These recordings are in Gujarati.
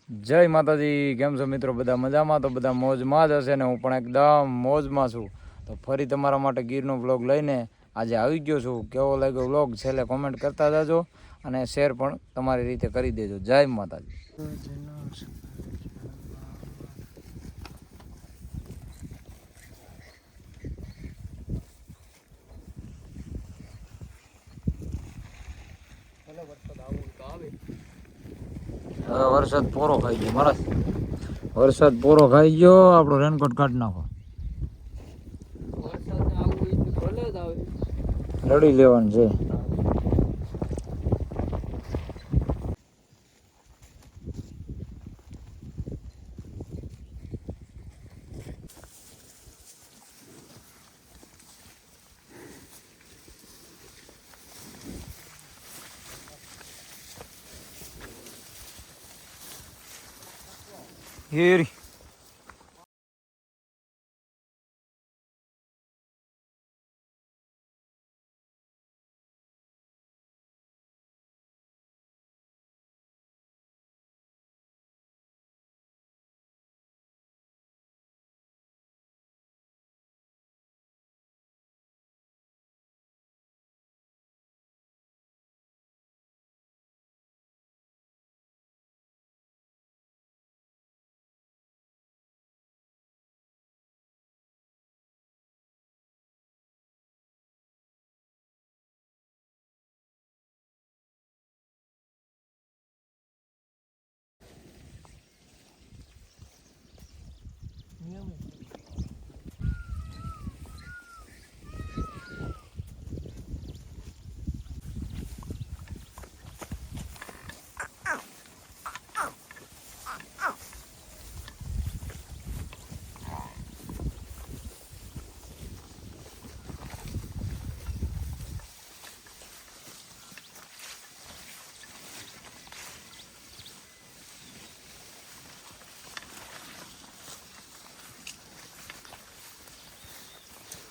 જય માતાજી. કેમ છો મિત્રો? બધા મજામાં? તો બધા મોજમાં જ હશે ને હું પણ એકદમ મોજમાં છું. તો ફરી તમારા માટે ગીરનો વ્લોગ લઈને આજે આવી ગયો છું. કેવો લાગ્યો વ્લોગ છેલ્લે કોમેન્ટ કરતા જાજો અને શેર પણ તમારી રીતે કરી દેજો. જય માતાજી. હવે વરસાદ પૂરો ખાઈ ગયો મારા. વરસાદ પૂરો ખાઈ ગયો. આપણો રેનકોટ કાઢી નાખો. રડી લેવાનું છે. હેરી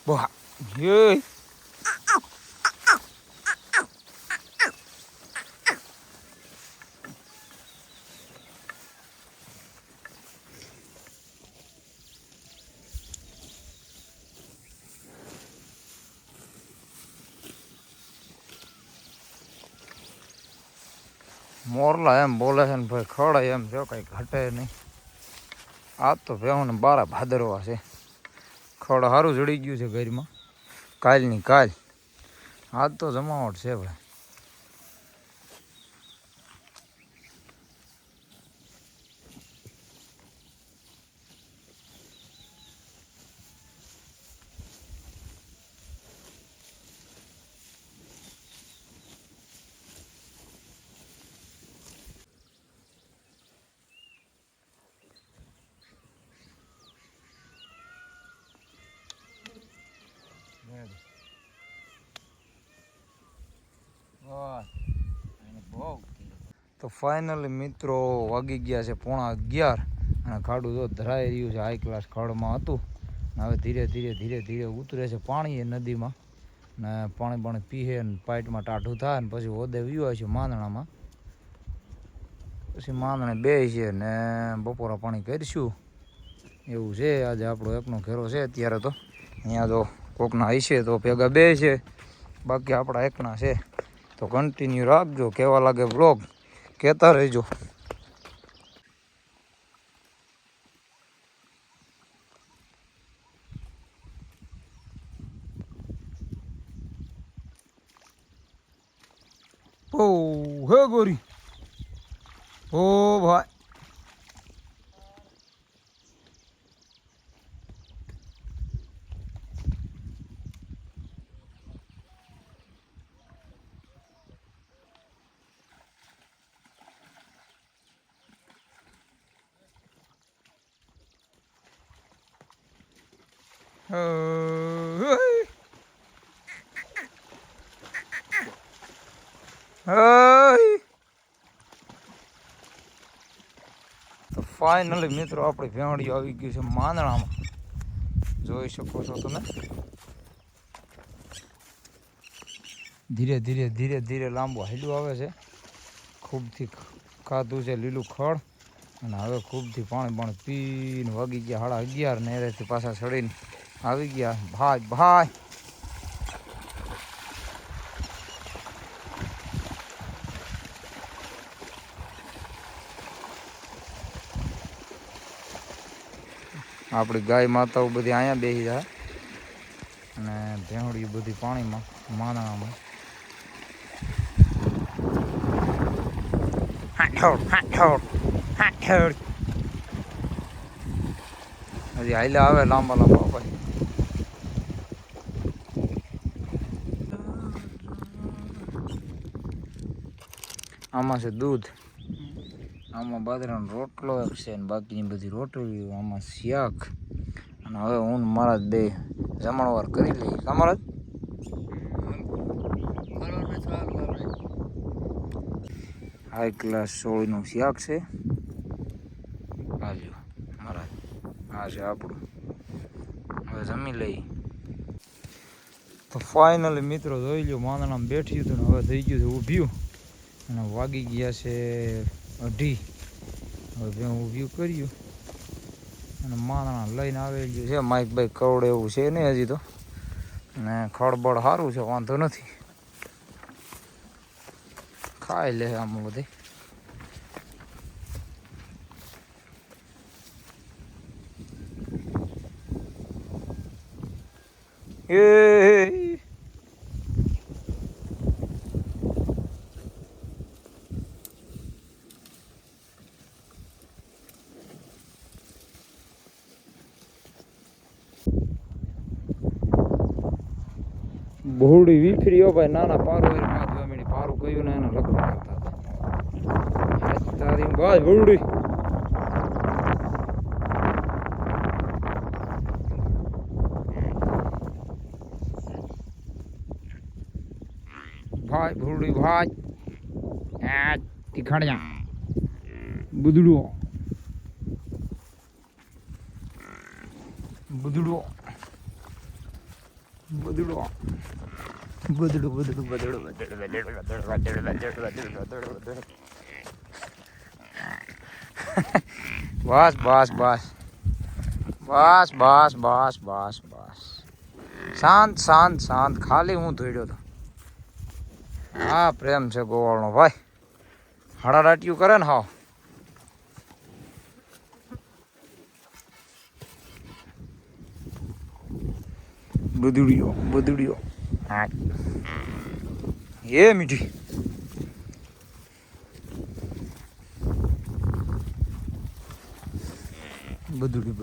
બોહા હે મોરલા એમ બોલે છે ને ભાઈ ખવડાય એમ જો કઈ ઘટે નહીં. આજ તો ભેહું ને બારા ભાદરવા છે. ખડ સારું જડી ગયું છે ઘરમાં. કાલની કાલ આજ તો જમાવટ છે ભાઈ. તો ફાઇનલી મિત્રો વાગી ગયા છે 11:30 અને ખાડું જો ધરાઈ રહ્યું છે. હાઈ ક્લાસ ખડમાં હતું. હવે ધીરે ધીરે ઉતરે છે પાણી એ નદીમાં ને પાણી પીએ ને પાઇટમાં ટાઢું થાય ને પછી ઓદે વ્યૂ છે માંદણામાં. પછી માંદણે બે છે ને બપોરા પાણી કરીશું એવું છે. આજે આપણો એકનો ઘેરો છે અત્યારે તો. અહીંયા જો કોકના હશે તો ભેગા બે છે, બાકી આપણા એકના છે. તો કન્ટિન્યુ રાખજો. કેવા લાગે બ્લોગ કહેતા રહેજો. ઓ હે ગોરી ઓ ભાઈ તો ફાઇનલી મિત્રો આપણી ભેંડી આવી ગઈ છે માંદણામાં. જોઈ શકો છો તમે. ધીરે ધીરે લાંબો હાલ્યું આવે છે. ખૂબથી ખાધું છે લીલું ખડ અને હવે ખૂબથી પાણી પીને વાગી ગયા 11:30 ને એરેથી પાછા ચડીને આવી ગયા ભાઈ. આપણી ગાય માતાઓ બધી અહીંયા બેસી જાય અને ભેંસડીઓ બધી પાણીમાં માનામાં હજી હાઈલા આવે લાંબા ભાઈ. આમાં છે દૂધ, આમાં બાજરાનો રોટલો છે ને બાકીની બધી રોટલી, આમાં શાક. અને હવે હું મારા બે જમણવાર કરી લઈએ. તમારા હાઈ ક્લાસ સોળીનું શાક છે. હાજો મારા આ છે આપણું. હવે જમી લઈ. તો ફાઇનલી મિત્રો જોઈ લો, માંદણામાં બેઠી હતું ને હવે થઈ ગયું છે ઊભ્યું અને વાગી ગયા છે 2:30. હવે ઊભ્યું કર્યું અને માંદણા લઈને આવેલું છે. માઇક બાઈક કરોડ એવું છે નહીં હજી તો, ને ખળબળ સારું છે, વાંધો નથી. ખાઈ લે આમાં બધે. એ બહુડી વીફરી ભાઈ. નાના પારું પારું કયું ને એને લખવા કરતા હતા. તારી ગાય બહુડી ભાઈ, ભૂરડી ભાઈ. તીખણિયા બુદડો બુદડો બુદડો બુદડું બુદડું બુદડું બસ બસ બસ બસ બસ બસ બસ બસ. શાંત શાંત શાંત. ખાલી હું ધોડ્યો હતો. હા પ્રેમ છે ગોવાળનો ભાઈ. હડારાટિયું કરે ને. હા બદુડિયો હા એ મીઠી. બદુડી